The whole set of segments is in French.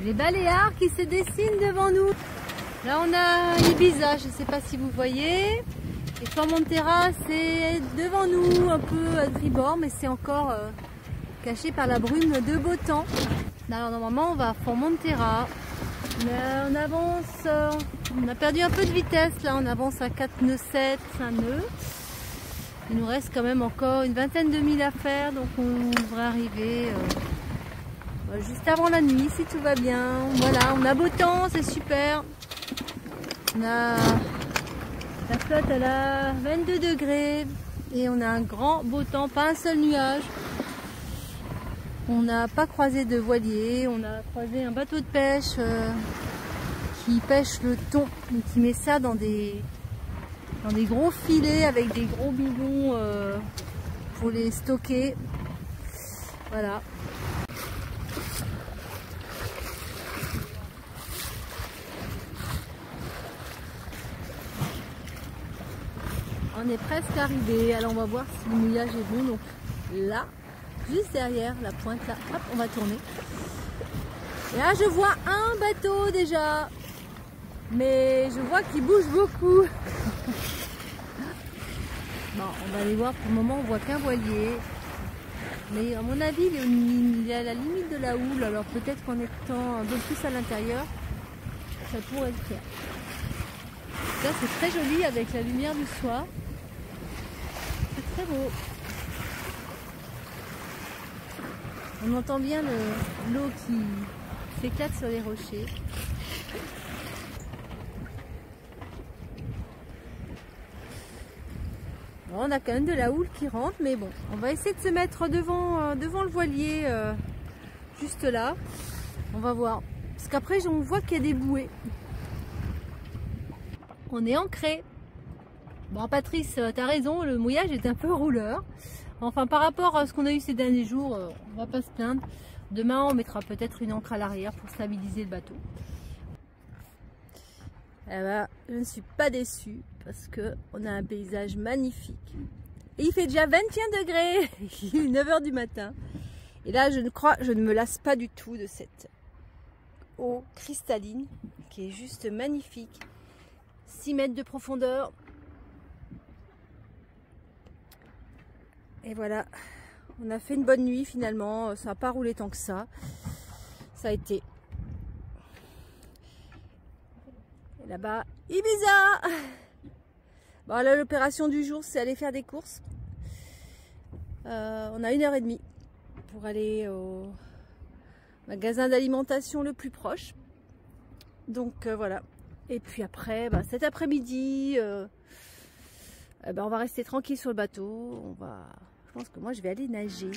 Les Baléares qui se dessinent devant nous. Là on a Ibiza, je ne sais pas si vous voyez. Et Formentera c'est devant nous, un peu à tribord, mais c'est encore caché par la brume de beau temps. Alors normalement on va à Formentera. Mais on avance, on a perdu un peu de vitesse là, on avance à 4 nœuds 7, 5 nœuds. Il nous reste quand même encore une vingtaine de milles à faire, donc on devrait arriver juste avant la nuit si tout va bien. Voilà, on a beau temps, c'est super. On a la flotte, elle a 22 degrés et on a un grand beau temps, pas un seul nuage. On n'a pas croisé de voilier, on a croisé un bateau de pêche qui pêche le thon, qui met ça dans des gros filets avec des gros bidons pour les stocker. Voilà. On est presque arrivé, alors on va voir si le mouillage est bon. Donc là, juste derrière la pointe là, hop, on va tourner. Et là je vois un bateau déjà, mais je vois qu'il bouge beaucoup. Bon, on va aller voir, pour le moment on voit qu'un voilier. Mais à mon avis il est à la limite de la houle, alors peut-être qu'en étant un peu plus à l'intérieur, ça pourrait le faire. Là c'est très joli avec la lumière du soir. C'est très beau. On entend bien l'eau qui s'éclate sur les rochers. Bon, on a quand même de la houle qui rentre, mais bon, on va essayer de se mettre devant le voilier, juste là. On va voir. Parce qu'après, on voit qu'il y a des bouées. On est ancré. Bon, Patrice, t'as raison, le mouillage est un peu rouleur. Enfin, par rapport à ce qu'on a eu ces derniers jours, on va pas se plaindre. Demain, on mettra peut-être une ancre à l'arrière pour stabiliser le bateau. Eh ben, je ne suis pas déçue parce qu'on a un paysage magnifique. Et il fait déjà 21 degrés, il est 9 h du matin. Et là, je ne me lasse pas du tout de cette eau cristalline qui est juste magnifique. 6 mètres de profondeur. Et voilà, on a fait une bonne nuit finalement, ça n'a pas roulé tant que ça. Ça a été. Et là-bas, Ibiza! Bon là, l'opération du jour, c'est aller faire des courses. On a 1h30 pour aller au magasin d'alimentation le plus proche. Donc voilà. Et puis après, cet après-midi, on va rester tranquille sur le bateau. Je pense que moi je vais aller nager.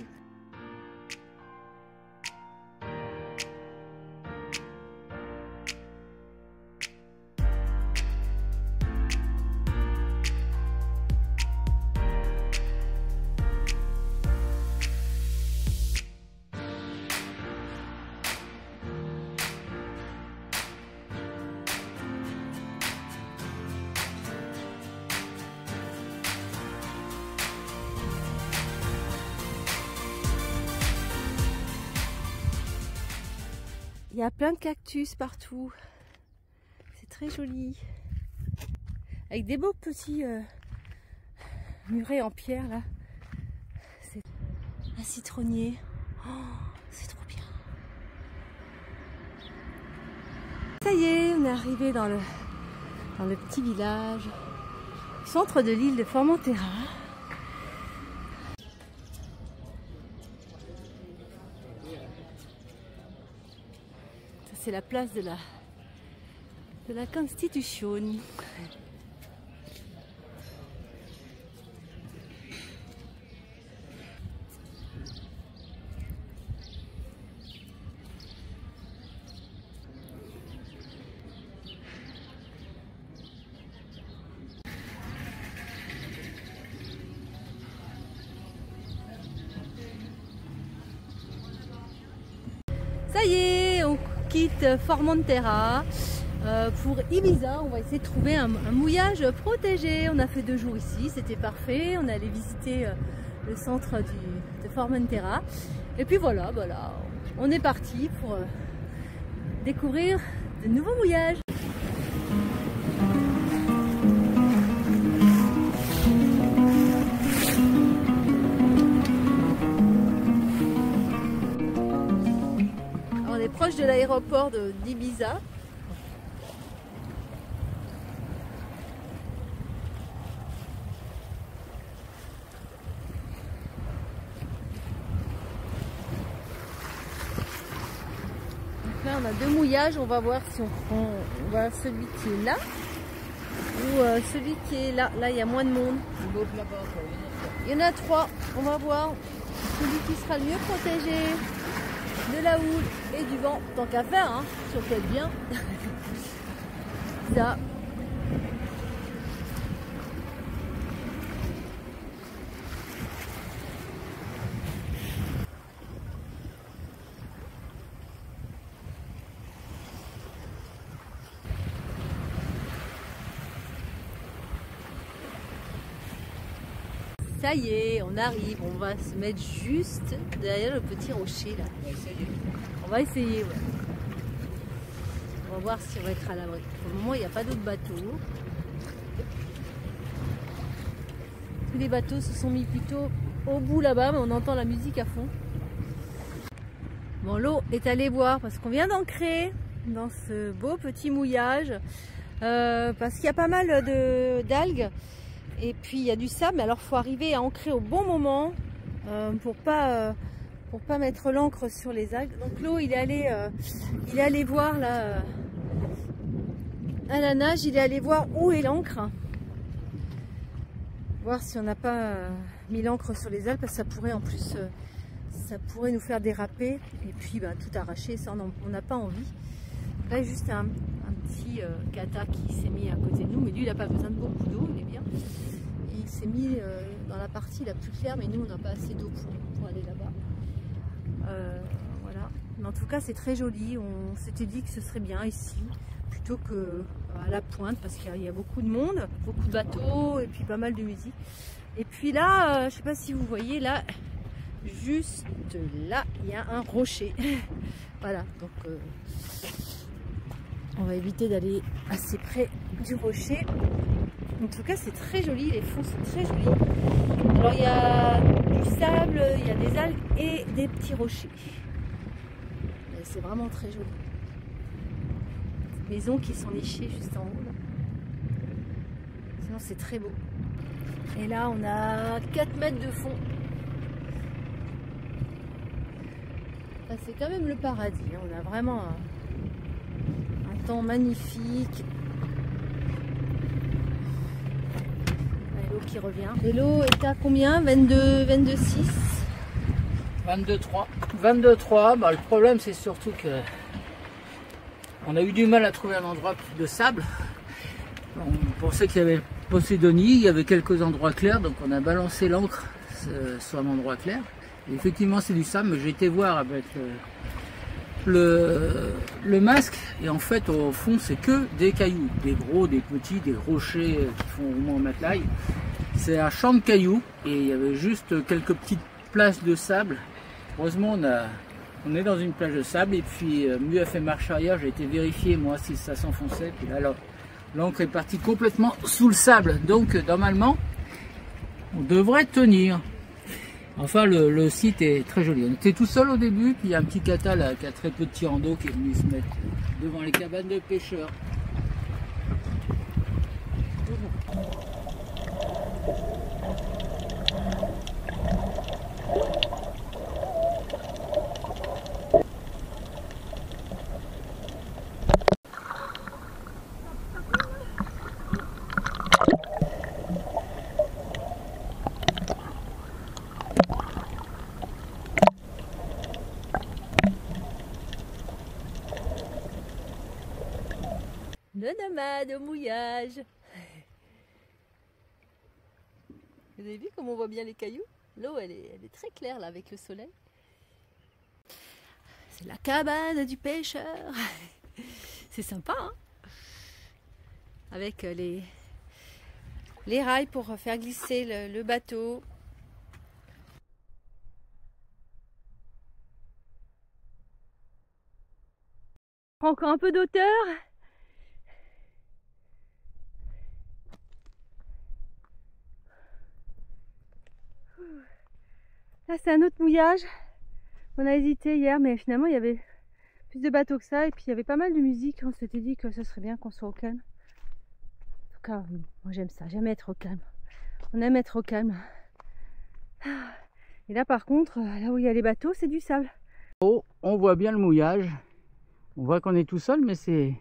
Il y a plein de cactus partout. C'est très joli. Avec des beaux petits murets en pierre là. C'est un citronnier. Oh, c'est trop bien. Ça y est, on est arrivé dans le petit village, centre de l'île de Formentera. C'est la place de la Constitution. Ça y est, on quitte Formentera pour Ibiza. On va essayer de trouver un mouillage protégé. On a fait 2 jours ici, c'était parfait. On est allé visiter le centre de Formentera. Et puis voilà, on est parti pour découvrir de nouveaux mouillages. On est proche de l'aéroport d'Ibiza. Là, on a deux mouillages, on va voir si on voit celui qui est là ou celui qui est là. Là, il y a moins de monde. Il y en a trois. On va voir celui qui sera le mieux protégé de la houle et du vent. Tant qu'à faire, hein, si on peut être bien. Ça. Ça y est, on arrive, on va se mettre juste derrière le petit rocher là. On va essayer, ouais. On va voir si on va être à l'abri. Pour le moment, il n'y a pas d'autres bateaux. Tous les bateaux se sont mis plutôt au bout là-bas, mais on entend la musique à fond. Bon, l'eau est allée boire parce qu'on vient d'ancrer dans ce beau petit mouillage. Parce qu'il y a pas mal d'algues. Et puis il y a du sable, mais alors il faut arriver à ancrer au bon moment pour pas mettre l'ancre sur les algues. Donc l'eau, il est allé voir là à la nage, il est allé voir où est l'ancre, voir si on n'a pas mis l'ancre sur les algues, parce que ça pourrait en plus ça pourrait nous faire déraper et puis tout arracher. Ça on n'a pas envie. Là juste un petit kata qui s'est mis à côté de nous, mais lui il n'a pas besoin de beaucoup d'eau, il est bien. Il s'est mis dans la partie la plus claire, mais nous on n'a pas assez d'eau pour aller là-bas. Voilà. Mais en tout cas c'est très joli. On s'était dit que ce serait bien ici plutôt que à la pointe, parce qu'il y a beaucoup de monde, beaucoup de bateaux et puis pas mal de musique. Et puis là, je sais pas si vous voyez là, juste là, il y a un rocher. Voilà, donc on va éviter d'aller assez près du rocher. En tout cas, c'est très joli, les fonds sont très jolis. Alors, il y a du sable, il y a des algues et des petits rochers. C'est vraiment très joli. Des maisons qui sont nichées juste en haut. Là. Sinon, c'est très beau. Et là, on a 4 mètres de fond. C'est quand même le paradis. On a vraiment un temps magnifique. L'eau qui revient. Et l'eau est à combien? 22,6 22,3. 22,3. Le problème, c'est surtout que on a eu du mal à trouver un endroit de sable. On pensait qu'il y avait Poseidonie, il y avait quelques endroits clairs, donc on a balancé l'ancre sur un endroit clair. Et effectivement, c'est du sable, mais j'ai été voir avec le masque, et en fait, au fond, c'est que des cailloux, des gros, des petits, des rochers qui font au moins 1 mètre là. C'est un champ de cailloux, et il y avait juste quelques petites places de sable. Heureusement, on est dans une plage de sable, et puis Mu a fait marche arrière, j'ai été vérifier moi si ça s'enfonçait, puis là, l'ancre est partie complètement sous le sable, donc normalement, on devrait tenir. Enfin, le site est très joli. On était tout seul au début, puis il y a un petit kata là, qui a très peu de tirants d'eau qui est venu se mettre devant les cabanes de pêcheurs. Le nomade au mouillage. Vous avez vu comment on voit bien les cailloux? L'eau elle est très claire là avec le soleil. C'est la cabane du pêcheur. C'est sympa hein, avec les rails pour faire glisser le bateau. Prends encore un peu d'auteur. Là c'est un autre mouillage. On a hésité hier mais finalement il y avait plus de bateaux que ça et puis il y avait pas mal de musique. On s'était dit que ce serait bien qu'on soit au calme. En tout cas moi j'aime ça, j'aime être au calme. On aime être au calme. Et là par contre, là où il y a les bateaux, c'est du sable. Oh, on voit bien le mouillage. On voit qu'on est tout seul, mais c'est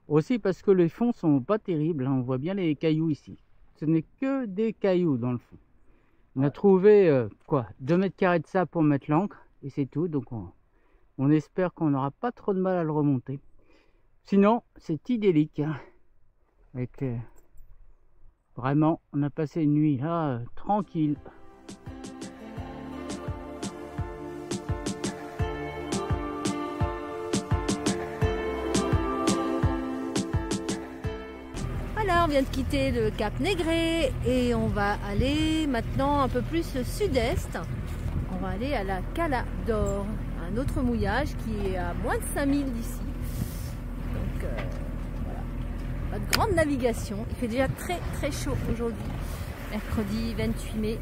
aussi parce que les fonds sont pas terribles. On voit bien les cailloux ici. Ce n'est que des cailloux dans le fond. On a trouvé 2 mètres carrés de sable pour mettre l'ancre et c'est tout. Donc on espère qu'on n'aura pas trop de mal à le remonter. Sinon, c'est idyllique. Avec, vraiment, on a passé une nuit là, tranquille. Voilà, on vient de quitter le Cap Négré et on va aller maintenant un peu plus sud-est. On va aller à la Cala d'Or, un autre mouillage qui est à moins de 5000 d'ici. Donc voilà, pas de grande navigation. Il fait déjà très très chaud aujourd'hui, mercredi 28 mai.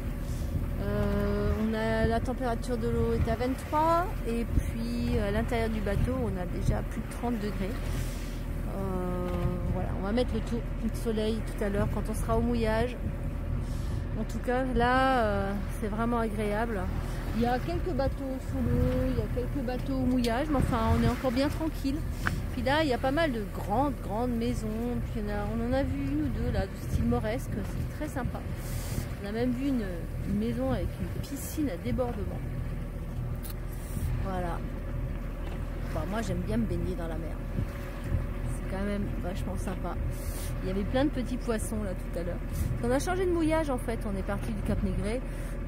La température de l'eau est à 23 et puis à l'intérieur du bateau on a déjà plus de 30 degrés. Voilà, on va mettre le coup de soleil tout à l'heure quand on sera au mouillage. En tout cas là c'est vraiment agréable. Il y a quelques bateaux sous l'eau, il y a quelques bateaux au mouillage, mais enfin on est encore bien tranquille. Puis là il y a pas mal de grandes maisons, puis on en a vu une ou deux là de style mauresque, c'est très sympa. On a même vu une maison avec une piscine à débordement. Voilà. Enfin, moi j'aime bien me baigner dans la mer. C'est quand même vachement sympa. Il y avait plein de petits poissons là tout à l'heure. On a changé de mouillage en fait. On est parti du Cap Négré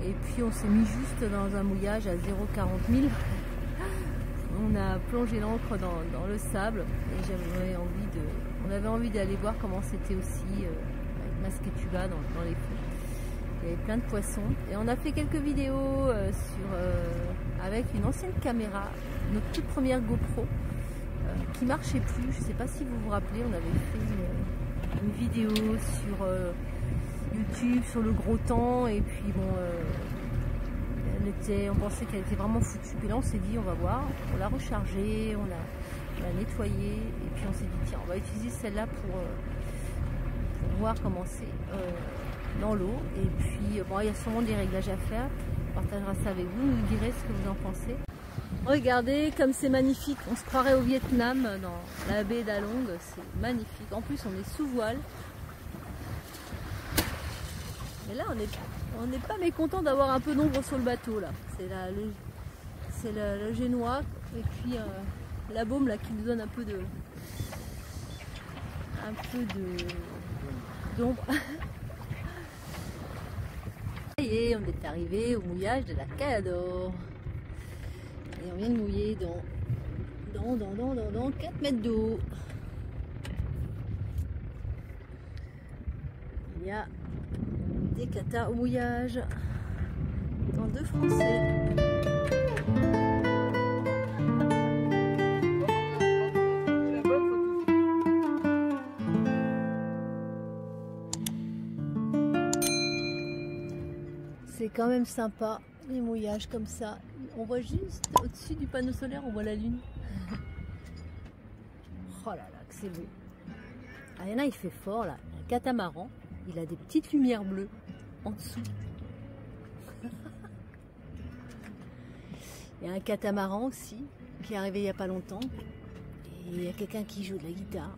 et puis on s'est mis juste dans un mouillage à 0,40 000. On a plongé l'ancre dans le sable et on avait envie d'aller voir comment c'était aussi avec Masquetula dans les fonds. Il y avait plein de poissons et on a fait quelques vidéos avec une ancienne caméra, notre toute première GoPro qui marchait plus. Je ne sais pas si vous vous rappelez, on avait fait une vidéo sur YouTube sur le gros temps et puis bon, on pensait qu'elle était vraiment foutue. Et là on s'est dit on va voir, on l'a rechargée, on l'a nettoyée et puis on s'est dit tiens on va utiliser celle-là pour voir comment c'est dans l'eau. Et puis bon, il y a sûrement des réglages à faire. On partagera ça avec vous, vous direz ce que vous en pensez. Regardez comme c'est magnifique, on se croirait au Vietnam dans la baie d'Along, c'est magnifique. En plus on est sous voile. Et là on n'est pas mécontent d'avoir un peu d'ombre sur le bateau là. C'est le génois et puis la baume là qui nous donne un peu d'ombre. Et on est arrivé au mouillage de la Cala d'Or. Et on vient de mouiller dans 4 mètres d'eau. Il y a des katas au mouillage dans 2 Français. C'est quand même sympa les mouillages comme ça. On voit juste au-dessus du panneau solaire, on voit la lune. Oh là là, que c'est beau. Ah, il y en a, il fait fort là. Un catamaran, il a des petites lumières bleues en dessous. Il y a un catamaran aussi qui est arrivé il n'y a pas longtemps. Et il y a quelqu'un qui joue de la guitare.